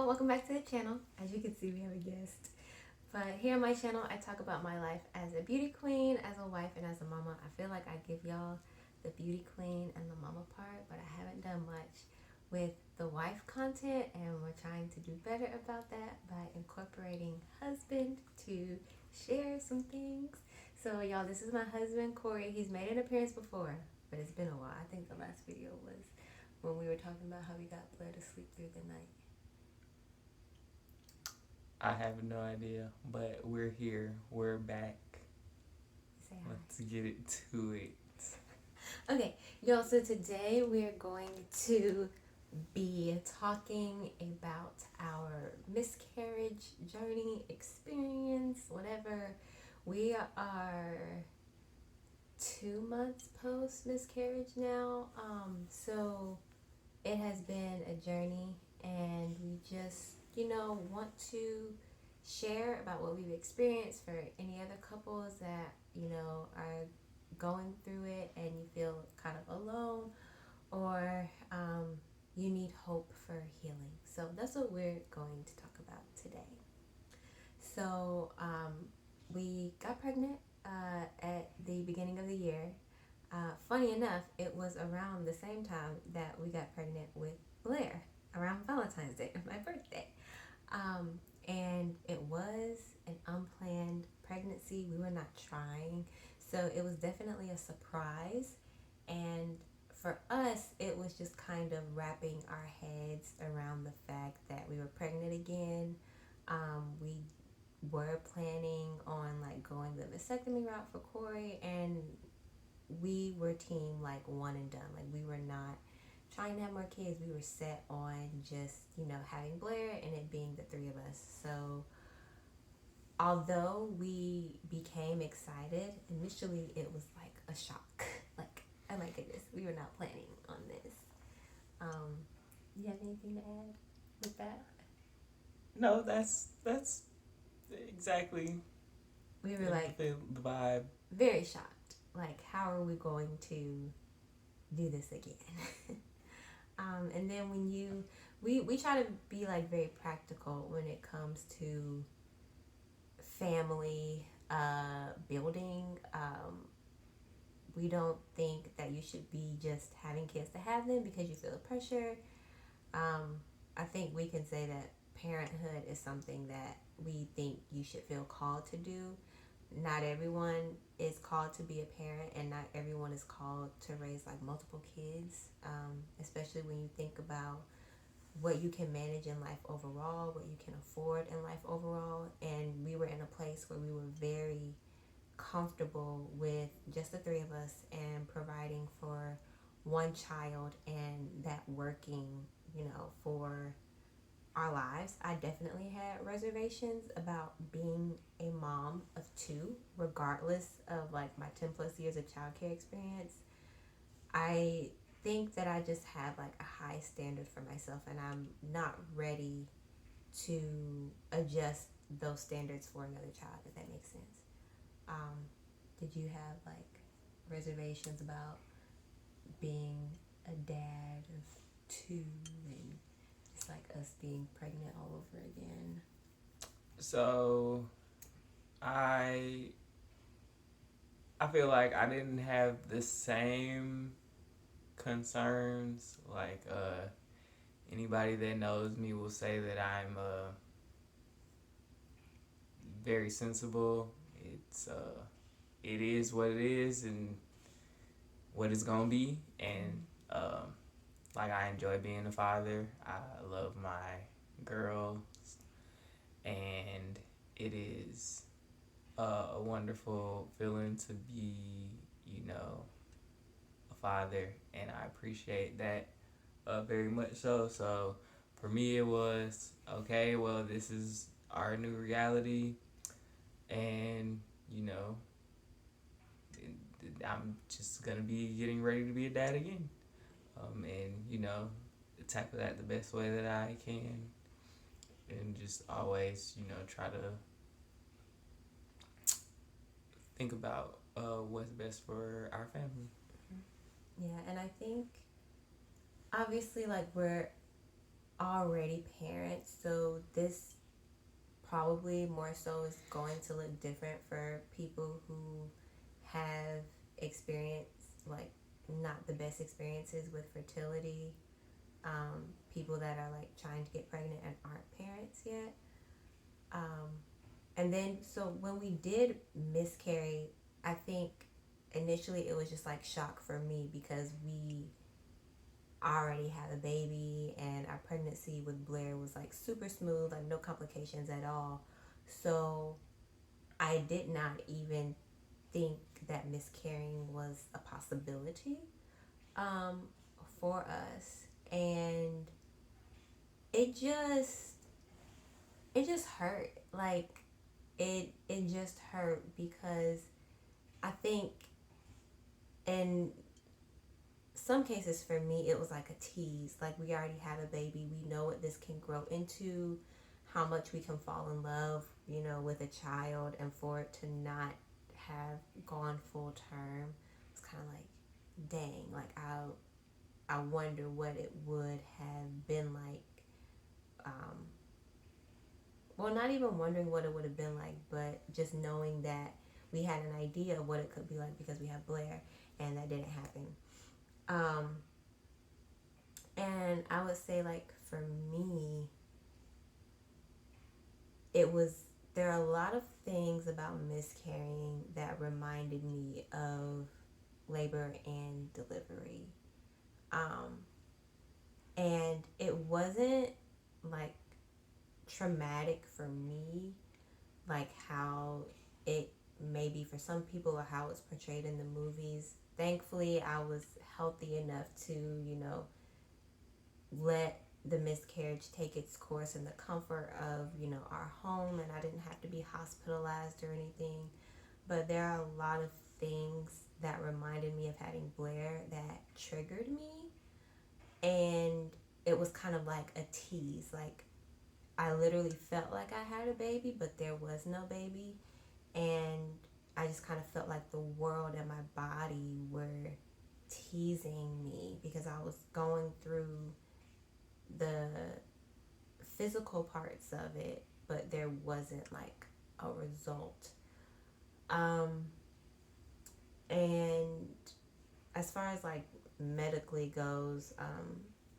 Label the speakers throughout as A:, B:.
A: welcome back to the channel. As you can see, we have a guest. But here on my channel, I talk about my life as a beauty queen, as a wife, and as a mama. I feel like I give y'all the beauty queen and the mama part, but I haven't done much with the wife content, and we're trying to do better about that by incorporating husband to share some things. So y'all, this is my husband, Corey. He's made an appearance before, but it's been a while. I think the last video was when we were talking about how we got Blair to sleep through the night.
B: I have no idea, but we're here. We're back.
A: Say hi.
B: Let's get it to it.
A: Okay, y'all, so today we're going to be talking about our miscarriage journey, experience, whatever. We are 2 months post miscarriage now. So it has been a journey, and we just, want to share about what we've experienced for any other couples that, are going through it and you feel kind of alone, or you need hope for healing. So that's what we're going to talk about today. So we got pregnant at the beginning of the year. Funny enough, it was around the same time that we got pregnant with Blair, around Valentine's Day, my birthday. And it was an unplanned pregnancy. We were not trying. So it was definitely a surprise. And for us, it was just kind of wrapping our heads around the fact that we were pregnant again. We were planning on going the vasectomy route for Corey, and we were team one and done. We were not trying to have more kids. We were set on just, having Blair and it being the three of us. So although we became excited, initially it was a shock. Oh my goodness, we were not planning on this. You have anything to add with that?
B: No, that's exactly.
A: We were
B: the vibe.
A: very shocked. How are we going to do this again? And then when we try to be very practical when it comes to family building. We don't think that you should be just having kids to have them because you feel the pressure. I think we can say that parenthood is something that we think you should feel called to do. Not everyone is called to be a parent, and not everyone is called to raise multiple kids, especially when you think about what you can manage in life overall, what you can afford in life overall. And we were in a place where we were very comfortable with just the three of us and providing for one child, and that working, for our lives. I definitely had reservations about being a mom of two, regardless of my 10 plus years of childcare experience. I think that I just have a high standard for myself, and I'm not ready to adjust those standards for another child, if that makes sense. Did you have reservations about being a dad of two, and it's us being pregnant all over again?
B: So I feel like I didn't have the same concerns. Anybody that knows me will say that I'm very sensible. It is what it is and what it's gonna be, and I enjoy being a father. I love my girls, and it is a wonderful feeling to be, a father, and I appreciate that very much so. So for me, it was okay. Well, this is our new reality, and I'm just gonna be getting ready to be a dad again, and tackle that the best way that I can, and just always try to think about what's best for our family.
A: Yeah, and I think obviously we're already parents, so this probably more so is going to look different for people who have experienced like not the best experiences with fertility, people that are like trying to get pregnant and aren't parents yet. Um, and then, so when we did miscarry, I think initially it was just like shock for me because we already had a baby and our pregnancy with Blair was like super smooth, like no complications at all. So I did not even think that miscarrying was a possibility um, for us. And it just it just hurt. Like it just hurt because I think in some cases for me it was like a tease. Like we already have a baby, we know what this can grow into, how much we can fall in love, with a child, and for it to not have gone full term, it's kind of like, dang, like I wonder what it would have been like. Um, well, not even wondering what it would have been like, but just knowing that we had an idea of what it could be like because we have Blair, and that didn't happen. Um, and I would say, like, for me, it was, there are a lot of things about miscarrying that reminded me of labor and delivery. Um, and it wasn't like traumatic for me, like how it may be for some people or how it's portrayed in the movies. Thankfully, I was healthy enough to, let the miscarriage take its course in the comfort of, our home, and I didn't have to be hospitalized or anything. But there are a lot of things that reminded me of having Blair that triggered me, and it was kind of like a tease. Like I literally felt like I had a baby, but there was no baby, and I just kind of felt like the world and my body were teasing me because I was going through the physical parts of it, but there wasn't like a result. Um, and as far as like medically goes,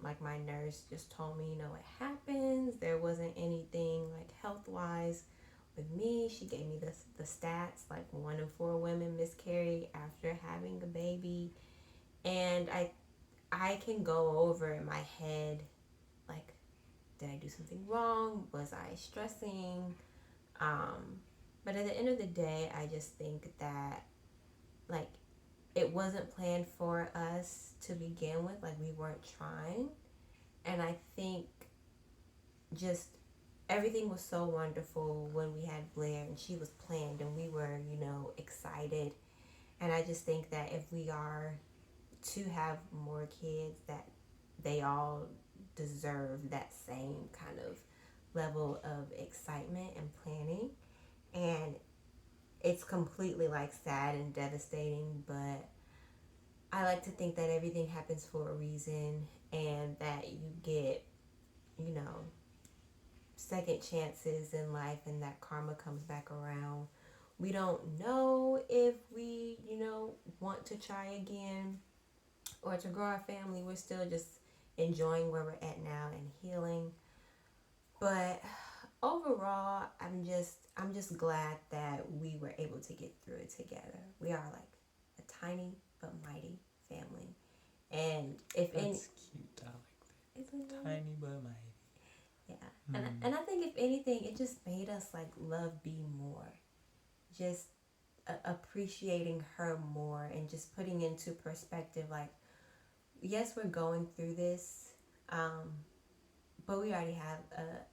A: like my nurse just told me, it happens. There wasn't anything like health wise with me. She gave me the stats, like 1 in 4 women miscarry after having a baby, and I can go over in my head like, did I do something wrong? Was I stressing? But at the end of the day, I just think that like it wasn't planned for us to begin with. Like we weren't trying, and I think just everything was so wonderful when we had Blair and she was planned and we were, excited. And I just think that if we are to have more kids, that they all deserve that same kind of level of excitement and planning. And it's completely like sad and devastating, but I like to think that everything happens for a reason and that you get, you know, second chances in life and that karma comes back around. We don't know if we, want to try again or to grow our family. We're still just enjoying where we're at now and healing. But overall, I'm just glad that we were able to get through it together. We are like a tiny but mighty family. And if any,
B: That's cute. I like
A: isn't
B: that.
A: it?
B: Tiny but mighty.
A: Yeah. And I think if anything, it just made us like love B more. Just appreciating her more and just putting into perspective like, yes, we're going through this, but we already have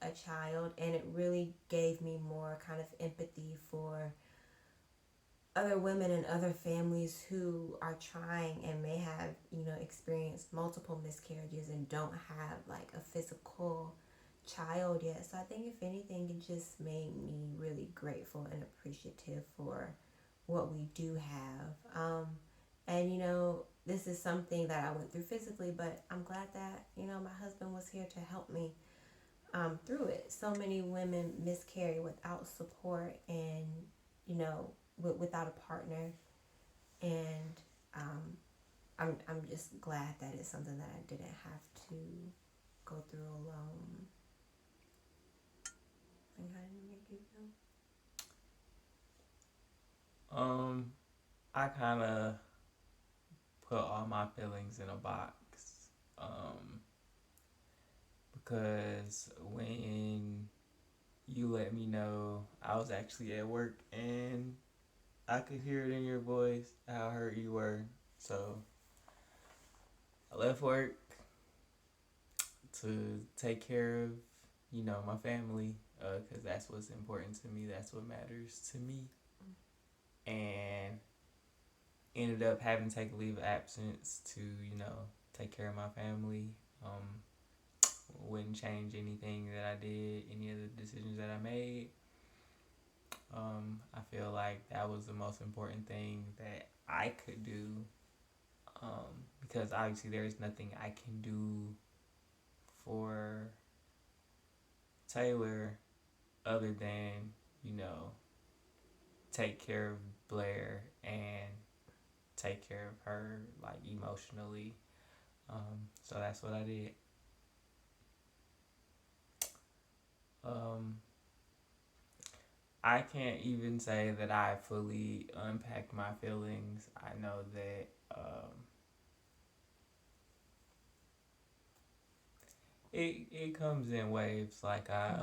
A: a child, and it really gave me more kind of empathy for other women and other families who are trying and may have, experienced multiple miscarriages and don't have like a physical child yet. So I think if anything, it just made me really grateful and appreciative for what we do have. And this is something that I went through physically, but I'm glad that my husband was here to help me through it. So many women miscarry without support and without a partner, and I'm just glad that it's something that I didn't have to go through alone. And how did it make you feel?
B: Um, I kind of put all my feelings in a box. Um, because when you let me know, I was actually at work and I could hear it in your voice how hurt you were. So I left work to take care of, my family, because that's what's important to me. That's what matters to me. And ended up having to take a leave of absence to, take care of my family. Wouldn't change anything that I did, any of the decisions that I made. I feel like that was the most important thing that I could do, because obviously there's nothing I can do for Taylor other than, you know, take care of Blair and take care of her like emotionally. So that's what I did. Um, I can't even say that I fully unpacked my feelings. I know that it comes in waves. Like I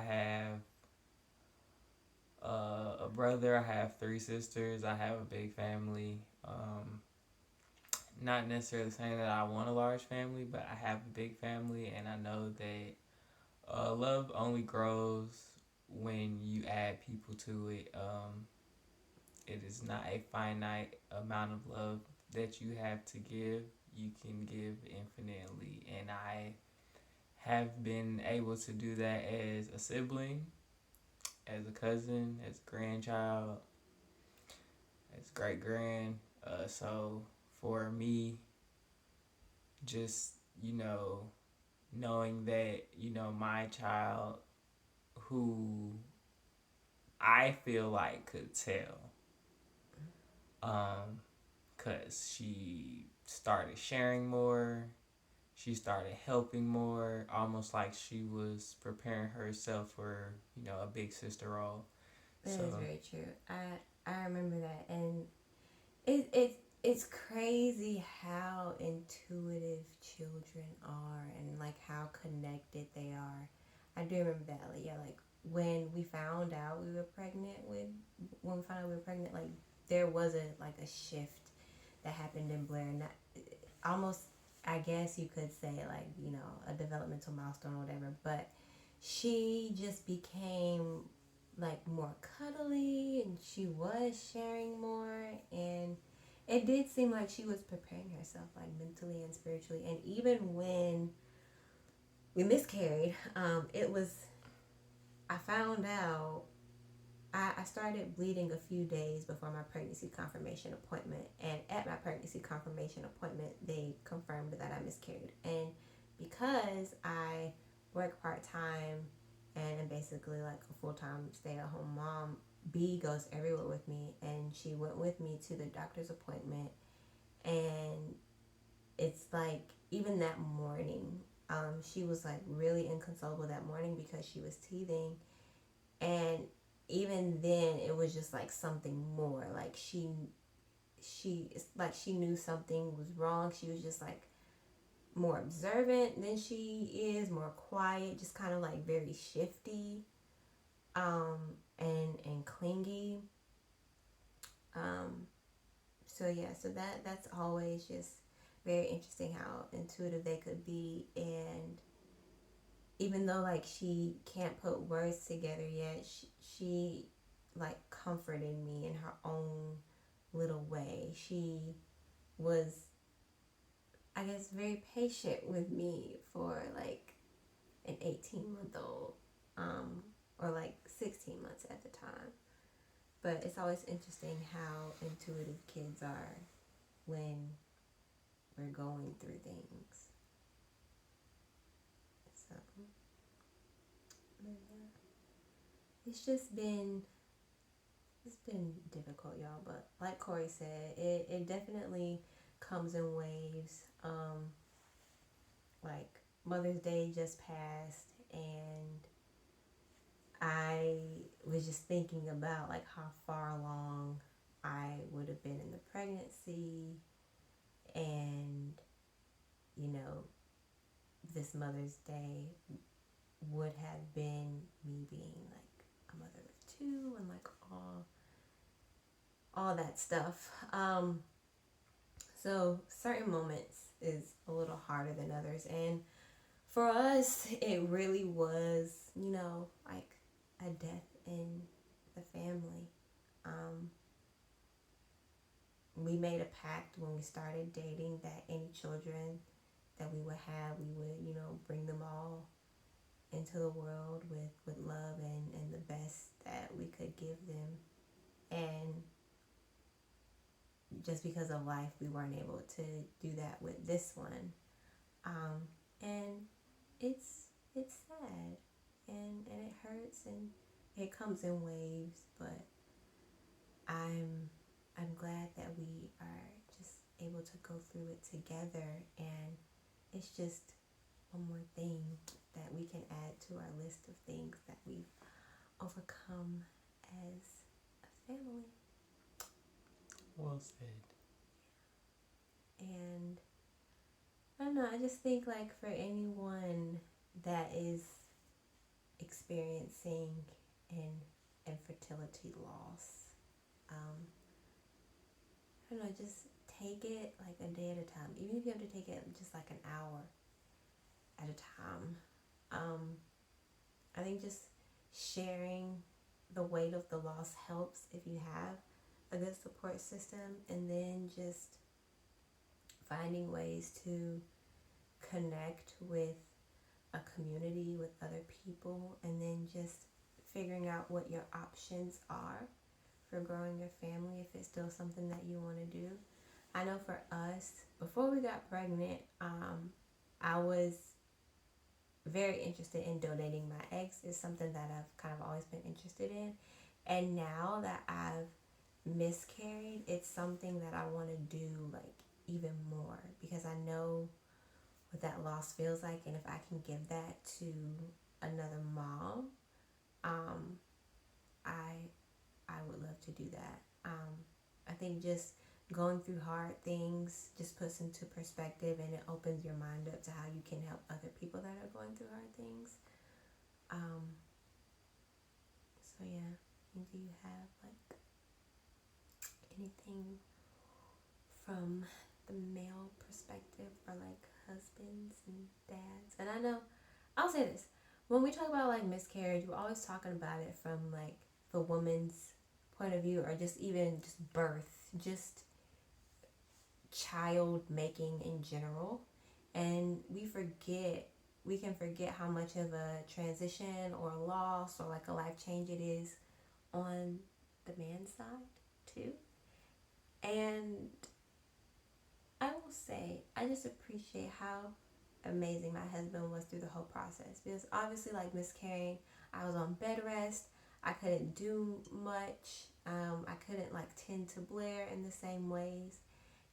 B: have a brother. I have three sisters. I have a big family. Not necessarily saying that I want a large family, but I have a big family, and I know that love only grows when you add people to it. It is not a finite amount of love that you have to give. You can give infinitely, and I have been able to do that as a sibling, as a cousin, as a grandchild, as great grand. So for me, just knowing that my child, who I feel like could tell, because she started sharing more, she started helping more, almost like she was preparing herself for a big sister role.
A: That
B: So
A: is very true. I remember that, and it's crazy how intuitive children are, and like how connected they are. I do remember that. Like, yeah, like when we found out we were pregnant with when we found out we were pregnant, like there was a shift that happened in Blair, and that almost, I guess you could say, like a developmental milestone or whatever. But she just became like more cuddly, and she was sharing more, and it did seem like she was preparing herself like mentally and spiritually. And even when we miscarried, it was, I found out, I started bleeding a few days before my pregnancy confirmation appointment, and at my pregnancy confirmation appointment they confirmed that I miscarried. And because I work part-time and am basically like a full-time stay-at-home mom, B goes everywhere with me, and she went with me to the doctor's appointment. And it's like, even that morning, she was like really inconsolable that morning because she was teething. And even then it was just like something more, like she knew something was wrong. She was just like more observant than she is, more quiet, just kind of like very shifty, um and clingy. um so yeah, so that's always just very interesting how intuitive they could be. And even though like she can't put words together yet, she like comforted me in her own little way. She was, I guess, very patient with me for like an 18-month old, or like 16 months at the time. But it's always interesting how intuitive kids are when we're going through things. So, yeah. It's it's been difficult, y'all. But like Corey said, it definitely comes in waves. Like Mother's Day just passed, and I was just thinking about like how far along I would have been in the pregnancy, and you know, this Mother's Day would have been me being like a mother of two and like all that stuff. So certain moments is a little harder than others, and for us, it really was, like a death in the family. Um, we made a pact when we started dating that any children that we would have, we would, bring them all into the world with love and the best that we could give them. And just because of life, we weren't able to do that with this one. And it's sad, and it hurts, and it comes in waves. But I'm glad that we are just able to go through it together, and it's just one more thing that we can add to our list of things that we've overcome as a family.
B: Well said.
A: And I don't know, I just think like for anyone that is experiencing an infertility loss, I don't know, just take it like a day at a time. Even if you have to take it just like an hour at a time. I think just sharing the weight of the loss helps if you have a good support system, and then just finding ways to connect with a community, with other people, and then just figuring out what your options are for growing your family if it's still something that you want to do. I know for us, before we got pregnant, I was very interested in donating my eggs. It's something that I've kind of always been interested in. And now that I've miscarried, it's something that I want to do like even more, because I know what that loss feels like, and if I can give that to another mom, um, I I would love to do that. I think just going through hard things just puts into perspective, and it opens your mind up to how you can help other people that are going through hard things. Um, so yeah, do you have like anything from the male perspective for like husbands and dads? And I know, I'll say this, when we talk about like miscarriage, we're always talking about it from like the woman's point of view, or just even just birth, just child making in general. And we can forget how much of a transition or a loss or like a life change it is on the man's side too. And I will say, I just appreciate how amazing my husband was through the whole process, because obviously, like miscarrying, I was on bed rest. I couldn't do much. I couldn't like tend to Blair in the same ways.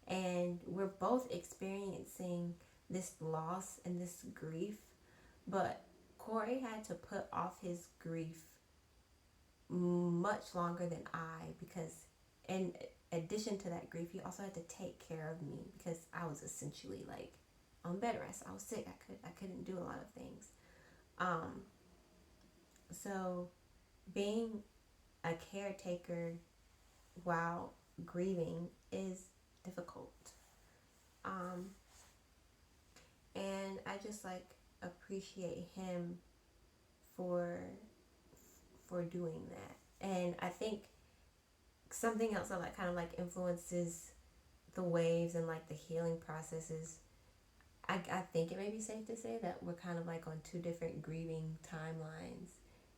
A: And we're both experiencing this loss and this grief. But Corey had to put off his grief much longer than I, because in addition to that grief, he also had to take care of me, because I was essentially like on bed rest. I was sick. I couldn't do a lot of things. Um, so being a caretaker while grieving is difficult. Um, and I just like appreciate him for doing that. And I think something else that like kind of like influences the waves and like the healing processes, I think it may be safe to say that we're kind of like on two different grieving timelines,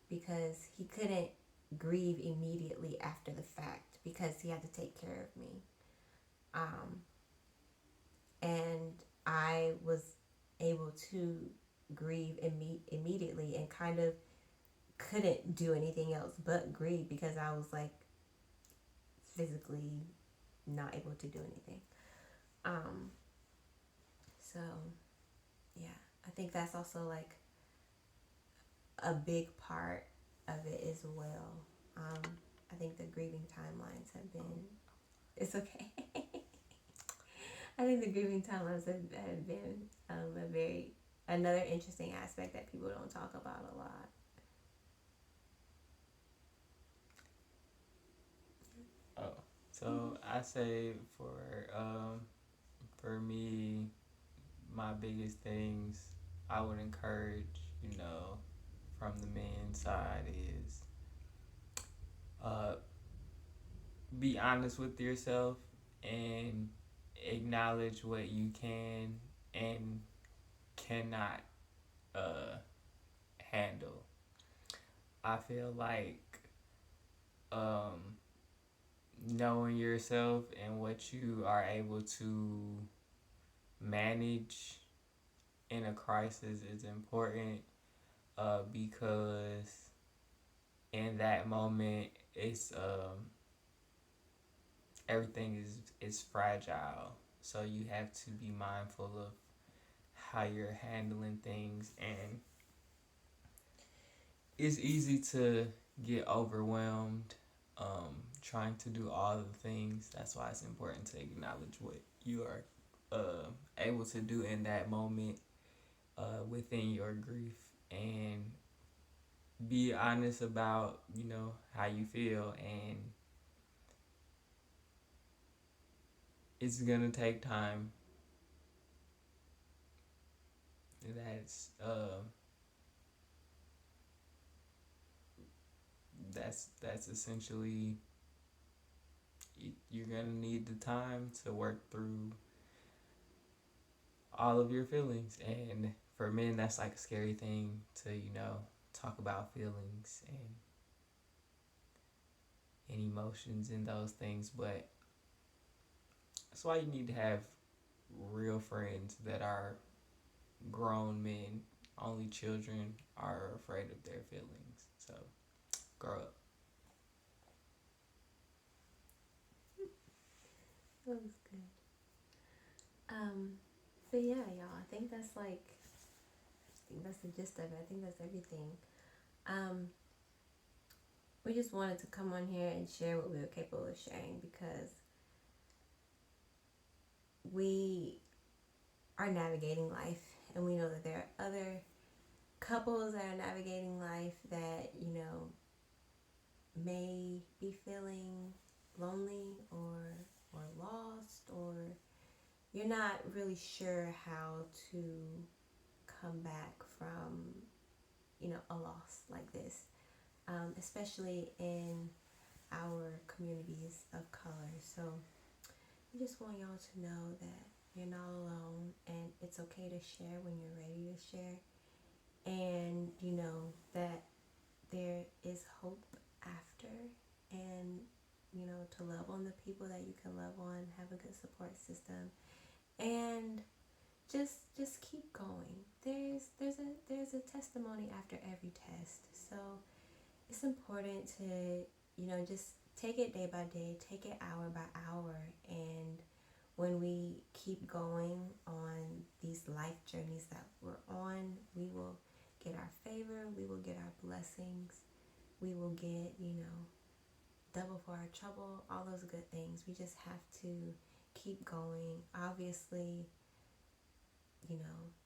A: because he couldn't grieve immediately after the fact because he had to take care of me. Um, and I was able to grieve immediately and kind of couldn't do anything else but grieve because I was like physically not able to do anything. Um, so yeah, I think that's also like a big part of it as well. Um, I think the grieving timelines have been. It's okay. I think the grieving timelines have been a very another interesting aspect that people don't talk about a lot.
B: Oh, so I say for me, my biggest things I would encourage, from the men's side is uh, be honest with yourself and acknowledge what you can and cannot uh, handle. I feel like um, knowing yourself and what you are able to manage in a crisis is important because in that moment it's everything is fragile, so you have to be mindful of how you're handling things, and it's easy to get overwhelmed trying to do all the things. That's why it's important to acknowledge what you are able to do in that moment within your grief, and be honest about how you feel, and it's gonna take time. That's uh, that's that's essentially, you're gonna need the time to work through all of your feelings. And for men, that's like a scary thing to talk about feelings and emotions and those things. But that's why you need to have real friends that are grown men. Only children are afraid of their feelings. So grow up.
A: That was good. But yeah, y'all, I think that's the gist of it. I think that's everything. Um, we just wanted to come on here and share what we were capable of sharing because we are navigating life and we know that there are other couples that are navigating life that, may be feeling lonely or lost, or you're not really sure how to come back from, a loss like this, especially in our communities of color. So we just want y'all to know that you're not alone and it's okay to share when you're ready to share. And you know that there is hope after, and to love on the people that you can love on, have a good support system, and just keep going. There's a testimony after every test. So it's important to just take it day by day, take it hour by hour, and when we keep going on these life journeys that we're on, we will get our favor, we will get our blessings, we will get double for our trouble, all those good things. We just have to keep going. Obviously,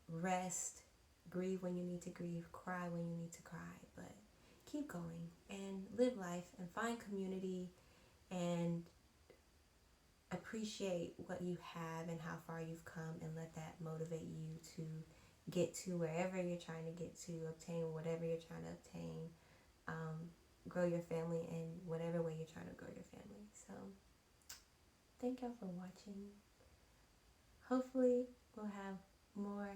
A: rest, grieve when you need to grieve, cry when you need to cry, but keep going and live life and find community and appreciate what you have and how far you've come, and let that motivate you to get to wherever you're trying to get to, obtain whatever you're trying to obtain, grow your family in whatever way you're trying to grow your family. So thank y'all for watching. Hopefully we'll have more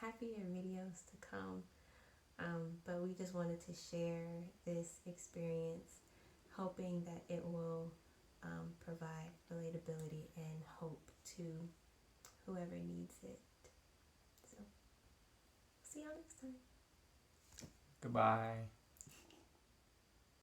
A: happier videos to come. But we just wanted to share this experience, hoping that it will provide relatability and hope to whoever needs it. So, see y'all next time.
B: Goodbye.